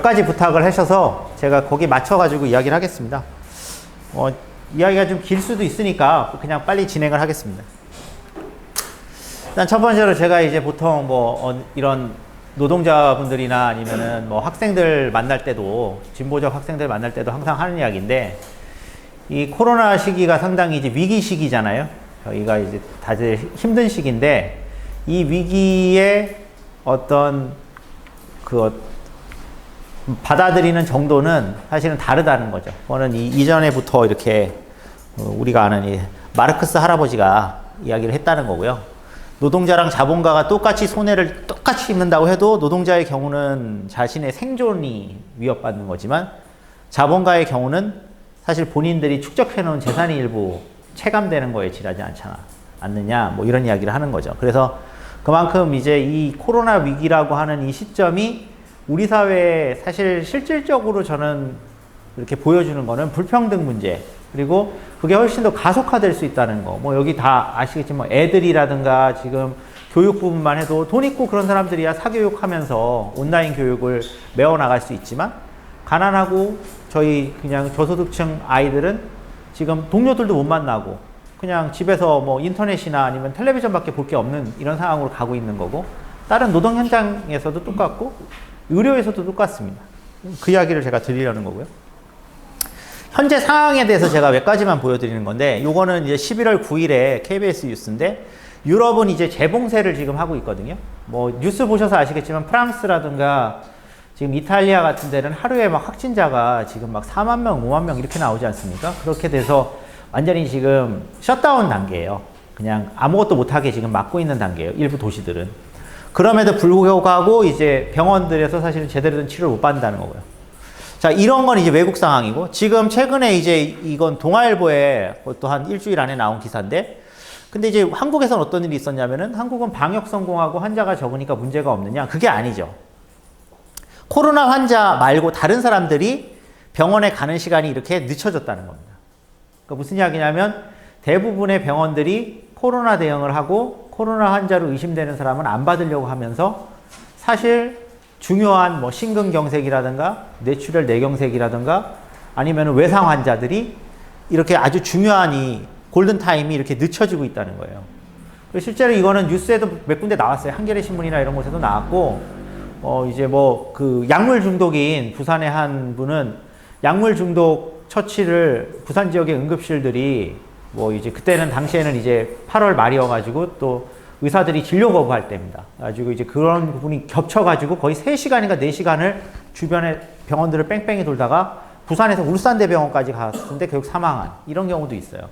가지 부탁을 하셔서 제가 거기 맞춰가지고 이야기를 하겠습니다. 이야기가 좀 길 수도 있으니까 그냥 빨리 진행을 하겠습니다. 일단 첫 번째로 제가 이제 보통 이런 노동자분들이나 아니면은 학생들 만날 때도, 진보적 학생들 만날 때도 항상 하는 이야기인데, 이 코로나 시기가 상당히 이제 위기 시기잖아요. 저희가 이제 다들 힘든 시기인데, 이 위기에 어떤 받아들이는 정도는 사실은 다르다는 거죠. 그거는 이전에부터 이렇게 우리가 아는 이 마르크스 할아버지가 이야기를 했다는 거고요. 노동자랑 자본가가 똑같이 손해를 똑같이 입는다고 해도 노동자의 경우는 자신의 생존이 위협받는 거지만 자본가의 경우는 사실 본인들이 축적해놓은 재산이 일부 체감되는 거에 지나지 않느냐, 이런 이야기를 하는 거죠. 그래서 그만큼 이제 이 코로나 위기라고 하는 이 시점이 우리 사회에 사실 실질적으로 저는 이렇게 보여주는 거는 불평등 문제, 그리고 그게 훨씬 더 가속화될 수 있다는 거. 여기 다 아시겠지만 애들이라든가 지금 교육 부분만 해도 돈 있고 그런 사람들이야 사교육하면서 온라인 교육을 메워나갈 수 있지만, 가난하고 저희 그냥 저소득층 아이들은 지금 동료들도 못 만나고 그냥 집에서 인터넷이나 아니면 텔레비전밖에 볼 게 없는 이런 상황으로 가고 있는 거고, 다른 노동 현장에서도 똑같고 의료에서도 똑같습니다. 그 이야기를 제가 드리려는 거고요. 현재 상황에 대해서 제가 몇 가지만 보여드리는 건데, 요거는 이제 11월 9일에 KBS 뉴스인데, 유럽은 이제 재봉쇄를 지금 하고 있거든요. 뉴스 보셔서 아시겠지만 프랑스라든가 지금 이탈리아 같은 데는 하루에 확진자가 지금 4만 명, 5만 명 이렇게 나오지 않습니까? 그렇게 돼서 완전히 지금 셧다운 단계예요. 그냥 아무것도 못하게 지금 막고 있는 단계예요. 일부 도시들은. 그럼에도 불구하고 이제 병원들에서 사실은 제대로 된 치료를 못 받는다는 거고요. 자, 이런 건 이제 외국 상황이고, 지금 최근에 이제 이건 동아일보에 또 한 일주일 안에 나온 기사인데, 근데 이제 한국에서는 어떤 일이 있었냐면은, 한국은 방역 성공하고 환자가 적으니까 문제가 없느냐? 그게 아니죠. 코로나 환자 말고 다른 사람들이 병원에 가는 시간이 이렇게 늦춰졌다는 겁니다. 그러니까 무슨 이야기냐면, 대부분의 병원들이 코로나 대응을 하고 코로나 환자로 의심되는 사람은 안 받으려고 하면서, 사실 중요한 심근경색이라든가 뇌출혈 뇌경색이라든가 아니면 외상 환자들이 이렇게 아주 중요한 이 골든타임이 이렇게 늦춰지고 있다는 거예요. 실제로 이거는 뉴스에도 몇 군데 나왔어요. 한겨레 신문이나 이런 곳에도 나왔고, 이제 그 약물 중독인 부산의 한 분은 약물 중독 처치를 부산 지역의 응급실들이 이제 그때는 당시에는 이제 8월 말이어가지고 또 의사들이 진료 거부할 때입니다. 가지고 이제 그런 부분이 겹쳐가지고 거의 3시간인가 4시간을 주변에 병원들을 뺑뺑이 돌다가 부산에서 울산대병원까지 갔는데 결국 사망한 이런 경우도 있어요.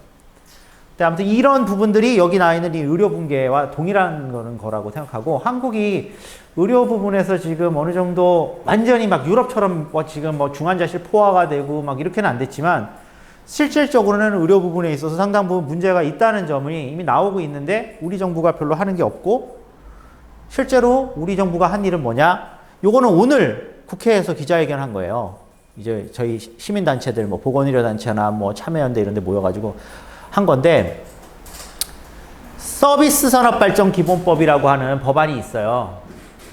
근데 아무튼 이런 부분들이 여기 나와 있는 이 의료 붕괴와 동일한 거라고 생각하고, 한국이 의료 부분에서 지금 어느 정도 완전히 유럽처럼 지금 중환자실 포화가 되고 이렇게는 안 됐지만, 실질적으로는 의료 부분에 있어서 상당 부분 문제가 있다는 점이 이미 나오고 있는데, 우리 정부가 별로 하는 게 없고, 실제로 우리 정부가 한 일은 뭐냐? 요거는 오늘 국회에서 기자회견 한 거예요. 이제 저희 시민단체들, 보건의료단체나 참여연대 이런 데 모여가지고 한 건데, 서비스산업발전기본법이라고 하는 법안이 있어요.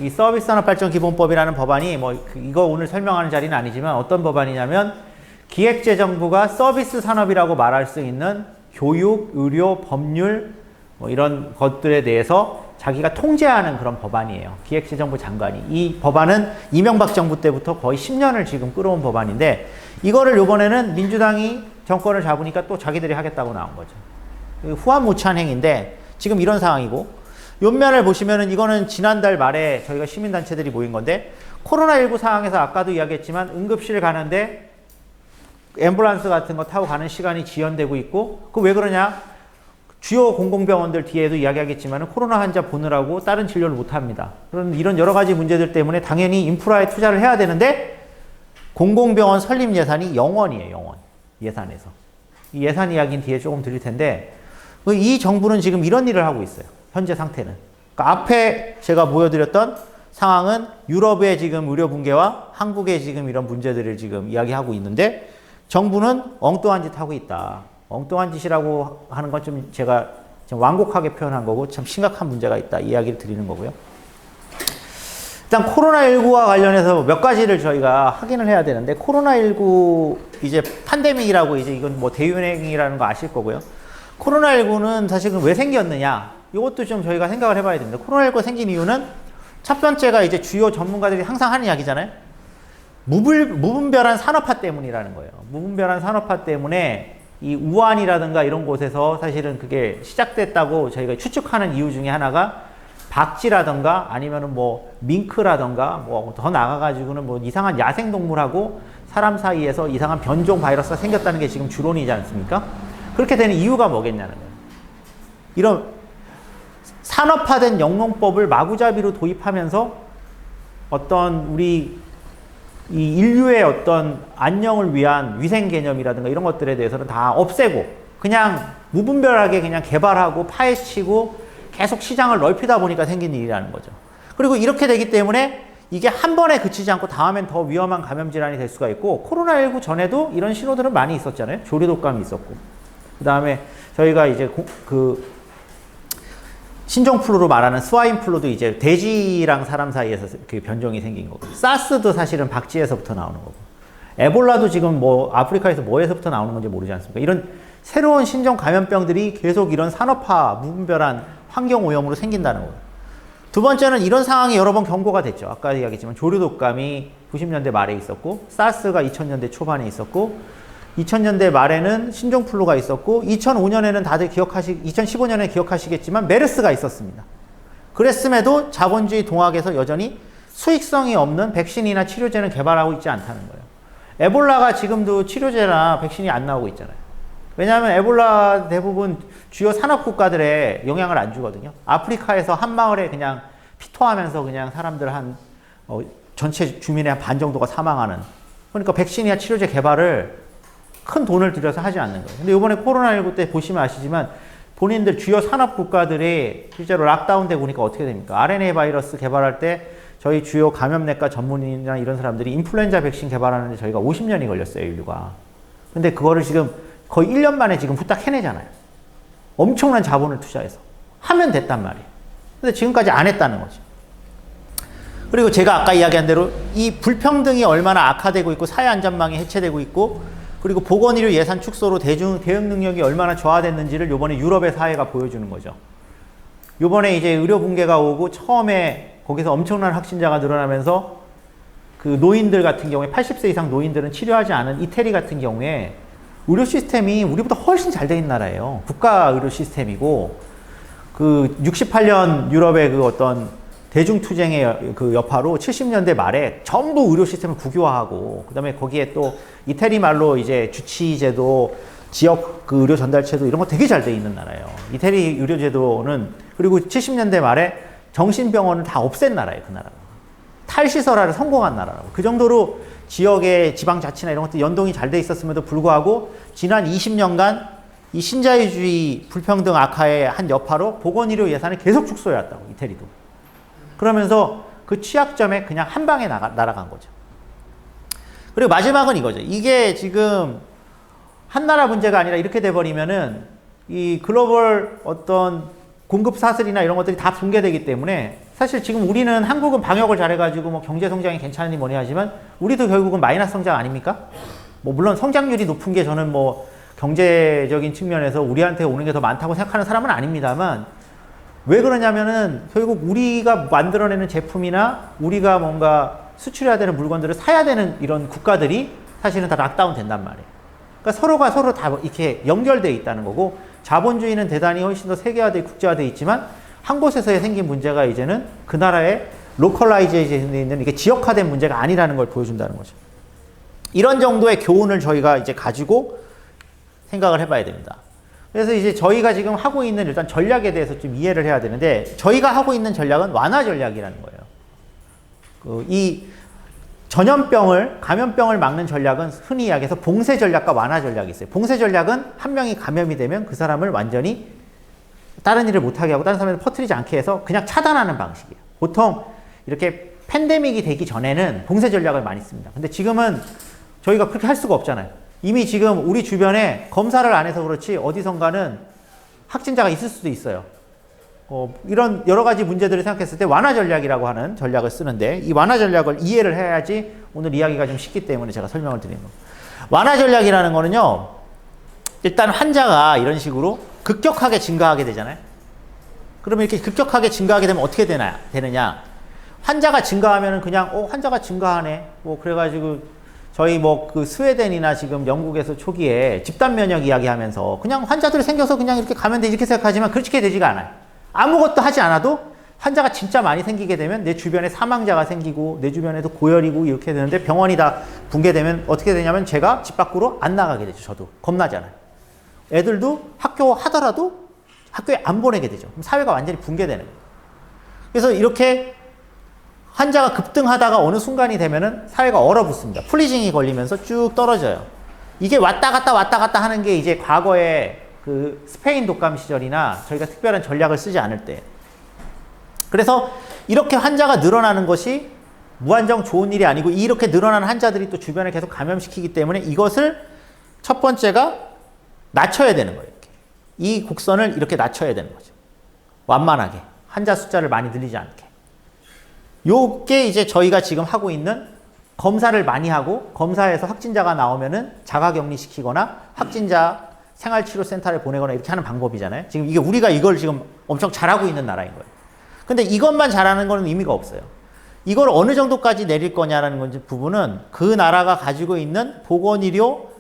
이 서비스산업발전기본법이라는 법안이 이거 오늘 설명하는 자리는 아니지만 어떤 법안이냐면, 기획재정부가 서비스 산업이라고 말할 수 있는 교육, 의료, 법률 이런 것들에 대해서 자기가 통제하는 그런 법안이에요. 기획재정부 장관이. 이 법안은 이명박 정부 때부터 거의 10년을 지금 끌어온 법안인데, 이거를 이번에는 민주당이 정권을 잡으니까 또 자기들이 하겠다고 나온 거죠. 후한무치한 행위인데 지금 이런 상황이고, 옆면을 보시면은 이거는 지난달 말에 저희가 시민단체들이 모인 건데, 코로나19 상황에서 아까도 이야기했지만 응급실 가는데 앰뷸런스 같은 거 타고 가는 시간이 지연되고 있고, 그 왜 그러냐? 주요 공공병원들 뒤에도 이야기하겠지만 코로나 환자 보느라고 다른 진료를 못 합니다. 그런 이런 여러 가지 문제들 때문에 당연히 인프라에 투자를 해야 되는데, 공공병원 설립 예산이 0원이에요. 0원. 예산에서. 이 예산 이야기는 뒤에 조금 드릴 텐데, 이 정부는 지금 이런 일을 하고 있어요. 현재 상태는. 그러니까 앞에 제가 보여드렸던 상황은 유럽의 지금 의료 붕괴와 한국의 지금 이런 문제들을 지금 이야기하고 있는데, 정부는 엉뚱한 짓 하고 있다. 엉뚱한 짓이라고 하는 건 좀 제가 좀 완곡하게 표현한 거고 참 심각한 문제가 있다. 이 이야기를 드리는 거고요. 일단 코로나19와 관련해서 몇 가지를 저희가 확인을 해야 되는데, 코로나19 이제 팬데믹이라고 이제 이건 뭐 대유행이라는 거 아실 거고요. 코로나19는 사실은 왜 생겼느냐, 이것도 좀 저희가 생각을 해봐야 됩니다. 코로나19가 생긴 이유는 첫 번째가 이제 주요 전문가들이 항상 하는 이야기잖아요. 무분별한 산업화 때문이라는 거예요. 무분별한 산업화 때문에 이 우한이라든가 이런 곳에서 사실은 그게 시작됐다고 저희가 추측하는 이유 중에 하나가 박쥐라든가 아니면은 뭐 밍크라든가 뭐 더 나가가지고는 뭐 이상한 야생동물하고 사람 사이에서 이상한 변종 바이러스가 생겼다는 게 지금 주론이지 않습니까? 그렇게 되는 이유가 뭐겠냐는 거예요. 이런 산업화된 영농법을 마구잡이로 도입하면서 어떤 우리 이 인류의 어떤 안녕을 위한 위생 개념이라든가 이런 것들에 대해서는 다 없애고 그냥 무분별하게 그냥 개발하고 파헤치고 계속 시장을 넓히다 보니까 생긴 일이라는 거죠. 그리고 이렇게 되기 때문에 이게 한 번에 그치지 않고 다음엔 더 위험한 감염 질환이 될 수가 있고, 코로나19 전에도 이런 신호들은 많이 있었잖아요. 조류독감이 있었고, 그 다음에 저희가 이제 신종플루로 말하는 스와인플루도 이제 돼지랑 사람 사이에서 그 변종이 생긴 거고, 사스도 사실은 박쥐에서부터 나오는 거고, 에볼라도 지금 뭐 아프리카에서 뭐에서부터 나오는 건지 모르지 않습니까? 이런 새로운 신종 감염병들이 계속 이런 산업화, 무분별한 환경 오염으로 생긴다는 거예요. 두 번째는 이런 상황이 여러 번 경고가 됐죠. 아까 이야기했지만 조류독감이 90년대 말에 있었고, 사스가 2000년대 초반에 있었고, 2000년대 말에는 신종플루가 있었고, 2005년에는 다들 2015년에 기억하시겠지만 메르스가 있었습니다. 그랬음에도 자본주의 동학에서 여전히 수익성이 없는 백신이나 치료제는 개발하고 있지 않다는 거예요. 에볼라가 지금도 치료제나 백신이 안 나오고 있잖아요. 왜냐하면 에볼라 대부분 주요 산업 국가들에 영향을 안 주거든요. 아프리카에서 한 마을에 그냥 피토하면서 그냥 사람들 전체 주민의 한 반 정도가 사망하는. 그러니까 백신이나 치료제 개발을 큰 돈을 들여서 하지 않는 거예요. 근데 이번에 코로나19 때 보시면 아시지만 본인들 주요 산업 국가들이 실제로 락다운 되고 보니까 어떻게 됩니까? RNA 바이러스 개발할 때 저희 주요 감염내과 전문의나 이런 사람들이 인플루엔자 백신 개발하는데 저희가 50년이 걸렸어요, 인류가. 근데 그거를 지금 거의 1년 만에 지금 후딱 해내잖아요. 엄청난 자본을 투자해서. 하면 됐단 말이에요. 근데 지금까지 안 했다는 거죠. 그리고 제가 아까 이야기한 대로 이 불평등이 얼마나 악화되고 있고 사회 안전망이 해체되고 있고, 그리고 보건의료 예산 축소로 대응 능력이 얼마나 저하됐는지를 요번에 유럽의 사회가 보여주는 거죠. 요번에 이제 의료 붕괴가 오고 처음에 거기서 엄청난 확진자가 늘어나면서 그 노인들 같은 경우에 80세 이상 노인들은 치료하지 않은 이태리 같은 경우에 의료 시스템이 우리보다 훨씬 잘 돼 있는 나라예요. 국가 의료 시스템이고, 그 68년 유럽의 그 어떤 대중투쟁의 그 여파로 70년대 말에 전부 의료 시스템을 국유화하고, 그 다음에 거기에 또 이태리 말로 이제 주치제도, 지역 그 의료 전달제도 이런 거 되게 잘 돼 있는 나라예요. 이태리 의료제도는, 그리고 70년대 말에 정신병원을 다 없앤 나라예요, 그 나라가. 탈시설화를 성공한 나라라고. 그 정도로 지역의 지방자치나 이런 것들 연동이 잘 돼 있었음에도 불구하고 지난 20년간 이 신자유주의 불평등 악화의 한 여파로 보건의료 예산을 계속 축소해왔다고, 이태리도. 그러면서 그 취약점에 그냥 한 방에 날아간 거죠. 그리고 마지막은 이거죠. 이게 지금 한 나라 문제가 아니라 이렇게 돼버리면은 이 글로벌 어떤 공급 사슬이나 이런 것들이 다 붕괴되기 때문에, 사실 지금 우리는 한국은 방역을 잘해가지고 뭐 경제 성장이 괜찮으니 뭐니 하지만 우리도 결국은 마이너스 성장 아닙니까? 뭐 물론 성장률이 높은 게 저는 뭐 경제적인 측면에서 우리한테 오는 게 더 많다고 생각하는 사람은 아닙니다만, 왜 그러냐면은 결국 우리가 만들어내는 제품이나 우리가 뭔가 수출해야 되는 물건들을 사야 되는 이런 국가들이 사실은 다 락다운 된단 말이에요. 그러니까 서로가 서로 다 이렇게 연결되어 있다는 거고, 자본주의는 대단히 훨씬 더 세계화되어 국제화되어 있지만 한 곳에서 생긴 문제가 이제는 그 나라의 로컬라이제이션에 있는 이게 지역화된 문제가 아니라는 걸 보여준다는 거죠. 이런 정도의 교훈을 저희가 이제 가지고 생각을 해봐야 됩니다. 그래서 이제 저희가 지금 하고 있는 일단 전략에 대해서 좀 이해를 해야 되는데, 저희가 하고 있는 전략은 완화 전략이라는 거예요. 이 전염병을, 감염병을 막는 전략은 흔히 이야기해서 봉쇄 전략과 완화 전략이 있어요. 봉쇄 전략은 한 명이 감염이 되면 그 사람을 완전히 다른 일을 못하게 하고 다른 사람한테 퍼뜨리지 않게 해서 그냥 차단하는 방식이에요. 보통 이렇게 팬데믹이 되기 전에는 봉쇄 전략을 많이 씁니다. 근데 지금은 저희가 그렇게 할 수가 없잖아요. 이미 지금 우리 주변에 검사를 안 해서 그렇지 어디선가는 확진자가 있을 수도 있어요. 이런 여러 가지 문제들을 생각했을 때 완화 전략이라고 하는 전략을 쓰는데 이 완화 전략을 이해를 해야지 오늘 이야기가 좀 쉽기 때문에 제가 설명을 드리는 겁니다. 완화 전략이라는 거는요. 일단 환자가 이런 식으로 급격하게 증가하게 되잖아요. 그러면 이렇게 급격하게 증가하게 되면 어떻게 되느냐. 환자가 증가하면은 그냥 환자가 증가하네. 그래가지고 저희 그 스웨덴이나 지금 영국에서 초기에 집단 면역 이야기하면서 그냥 환자들이 생겨서 그냥 이렇게 가면 돼 이렇게 생각하지만 그렇게 되지가 않아요. 아무것도 하지 않아도 환자가 진짜 많이 생기게 되면 내 주변에 사망자가 생기고 내 주변에도 고열이고 이렇게 되는데 병원이 다 붕괴되면 어떻게 되냐면 제가 집 밖으로 안 나가게 되죠. 저도 겁나잖아요. 애들도 학교 하더라도 학교에 안 보내게 되죠. 그럼 사회가 완전히 붕괴되는 거예요. 그래서 이렇게 환자가 급등하다가 어느 순간이 되면은 사회가 얼어붙습니다. 플리징이 걸리면서 쭉 떨어져요. 이게 왔다 갔다 하는 게 이제 과거에 그 스페인 독감 시절이나 저희가 특별한 전략을 쓰지 않을 때. 그래서 이렇게 환자가 늘어나는 것이 무한정 좋은 일이 아니고 이렇게 늘어나는 환자들이 또 주변에 계속 감염시키기 때문에 이것을 첫 번째가 낮춰야 되는 거예요. 이렇게. 이 곡선을 이렇게 낮춰야 되는 거죠. 완만하게. 환자 숫자를 많이 늘리지 않게. 요게 이제 저희가 지금 하고 있는 검사를 많이 하고 검사에서 확진자가 나오면은 자가격리시키거나 확진자 생활치료센터를 보내거나 이렇게 하는 방법이잖아요. 지금 이게 우리가 이걸 지금 엄청 잘하고 있는 나라인 거예요. 근데 이것만 잘하는 거는 의미가 없어요. 이걸 어느 정도까지 내릴 거냐라는 부분은 그 나라가 가지고 있는 보건의료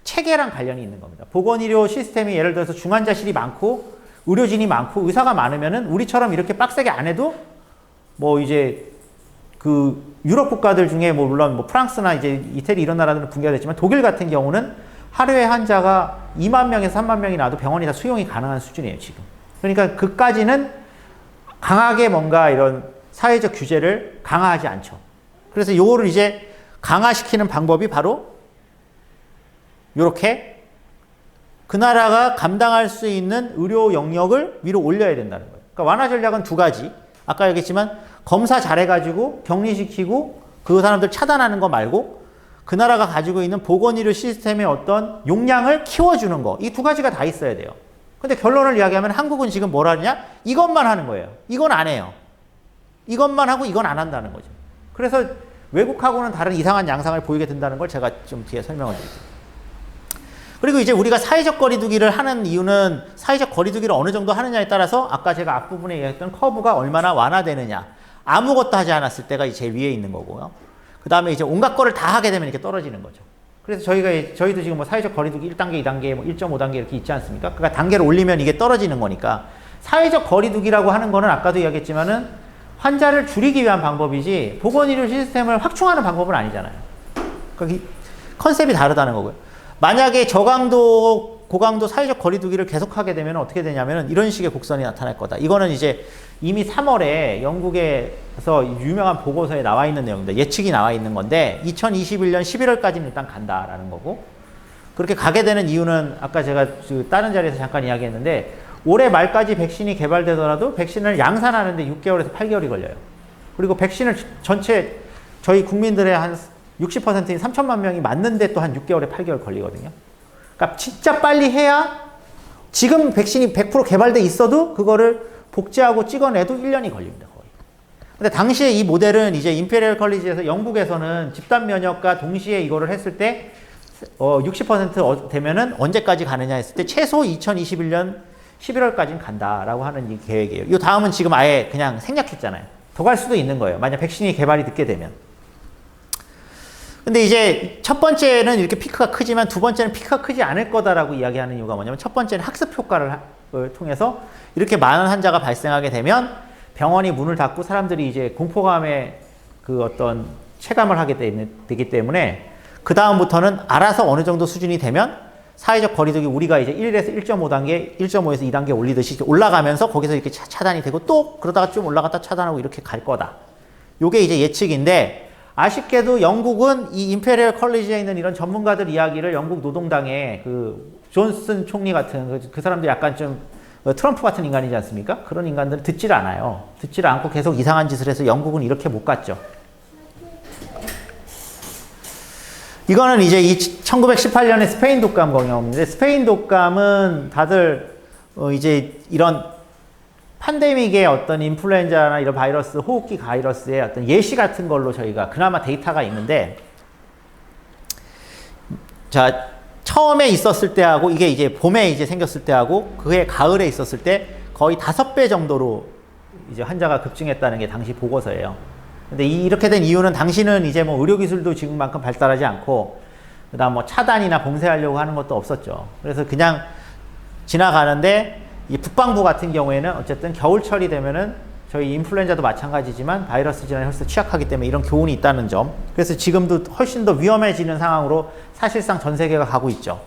체계랑 관련이 있는 겁니다. 보건의료 시스템이 예를 들어서 중환자실이 많고 의료진이 많고 의사가 많으면은 우리처럼 이렇게 빡세게 안 해도 이제 그 유럽 국가들 중에 물론 프랑스나 이제 이태리 이런 나라들은 붕괴가 됐지만 독일 같은 경우는 하루에 환자가 2만 명에서 3만 명이 나도 병원이 다 수용이 가능한 수준이에요, 지금. 그러니까 그까지는 강하게 뭔가 이런 사회적 규제를 강화하지 않죠. 그래서 요거를 이제 강화시키는 방법이 바로 요렇게 그 나라가 감당할 수 있는 의료 영역을 위로 올려야 된다는 거예요. 그러니까 완화 전략은 두 가지. 아까 얘기했지만 검사 잘해가지고 격리시키고 그 사람들 차단하는 거 말고 그 나라가 가지고 있는 보건의료 시스템의 어떤 용량을 키워주는 거. 이 두 가지가 다 있어야 돼요. 근데 결론을 이야기하면 한국은 지금 뭘 하느냐? 이것만 하는 거예요. 이건 안 해요. 이것만 하고 이건 안 한다는 거죠. 그래서 외국하고는 다른 이상한 양상을 보이게 된다는 걸 제가 좀 뒤에 설명을 드릴게요. 그리고 이제 우리가 사회적 거리두기를 하는 이유는 사회적 거리두기를 어느 정도 하느냐에 따라서 아까 제가 앞부분에 얘기했던 커브가 얼마나 완화되느냐. 아무것도 하지 않았을 때가 제일 위에 있는 거고요. 그 다음에 이제 온갖 거를 다 하게 되면 이렇게 떨어지는 거죠. 그래서 저희도 지금 사회적 거리두기 1단계, 2단계, 1.5단계 이렇게 있지 않습니까? 그러니까 단계를 올리면 이게 떨어지는 거니까 사회적 거리두기라고 하는 거는 아까도 이야기했지만은 환자를 줄이기 위한 방법이지 보건의료 시스템을 확충하는 방법은 아니잖아요. 그러니까 컨셉이 다르다는 거고요. 만약에 저강도, 고강도 사회적 거리두기를 계속하게 되면 어떻게 되냐면은 이런 식의 곡선이 나타날 거다. 이거는 이제 이미 3월에 영국에서 유명한 보고서에 나와 있는 내용입니다. 예측이 나와 있는 건데 2021년 11월까지는 일단 간다라는 거고 그렇게 가게 되는 이유는 아까 제가 다른 자리에서 잠깐 이야기했는데 올해 말까지 백신이 개발되더라도 백신을 양산하는데 6개월에서 8개월이 걸려요. 그리고 백신을 전체 저희 국민들의 한 60%인 3천만 명이 맞는데 또 한 6개월에 8개월 걸리거든요. 그러니까 진짜 빨리 해야 지금 백신이 100% 개발돼 있어도 그거를 복제하고 찍어내도 1년이 걸립니다, 거의. 근데 당시에 이 모델은 이제 임페리얼 컬리지에서 영국에서는 집단 면역과 동시에 이거를 했을 때 60% 되면은 언제까지 가느냐 했을 때 최소 2021년 11월까지는 간다라고 하는 이 계획이에요. 이 다음은 지금 아예 그냥 생략했잖아요. 더 갈 수도 있는 거예요. 만약 백신이 개발이 늦게 되면. 근데 이제 첫 번째는 이렇게 피크가 크지만 두 번째는 피크가 크지 않을 거다라고 이야기하는 이유가 뭐냐면 첫 번째는 학습 효과를 통해서 이렇게 많은 환자가 발생하게 되면 병원이 문을 닫고 사람들이 이제 공포감에 그 어떤 체감을 하게 되기 때문에 그 다음부터는 알아서 어느 정도 수준이 되면 사회적 거리두기 우리가 이제 1에서 1.5단계, 1.5에서 2단계 올리듯이 올라가면서 거기서 이렇게 차단이 되고 또 그러다가 좀 올라갔다 차단하고 이렇게 갈 거다. 요게 이제 예측인데 아쉽게도 영국은 이 임페리얼 컬리지에 있는 이런 전문가들 이야기를 영국 노동당의 그 존슨 총리 같은 그 사람들이 약간 좀 트럼프 같은 인간이지 않습니까? 그런 인간들은 듣지를 않아요. 듣지를 않고 계속 이상한 짓을 해서 영국은 이렇게 못 갔죠. 이거는 이제 1918년에 스페인 독감 경험인데 스페인 독감은 다들 이제 이런 팬데믹의 어떤 인플루엔자나 이런 바이러스, 호흡기 바이러스의 어떤 예시 같은 걸로 저희가 그나마 데이터가 있는데, 자, 처음에 있었을 때하고 이게 이제 봄에 이제 생겼을 때하고 그해 가을에 있었을 때 거의 5배 정도로 이제 환자가 급증했다는 게 당시 보고서예요. 근데 이렇게 된 이유는 당시는 이제 뭐 의료기술도 지금만큼 발달하지 않고, 그 다음 뭐 차단이나 봉쇄하려고 하는 것도 없었죠. 그래서 그냥 지나가는데, 이 북방부 같은 경우에는 어쨌든 겨울철이 되면은 저희 인플루엔자도 마찬가지지만 바이러스 질환에 훨씬 취약하기 때문에 이런 교훈이 있다는 점. 그래서 지금도 훨씬 더 위험해지는 상황으로 사실상 전 세계가 가고 있죠.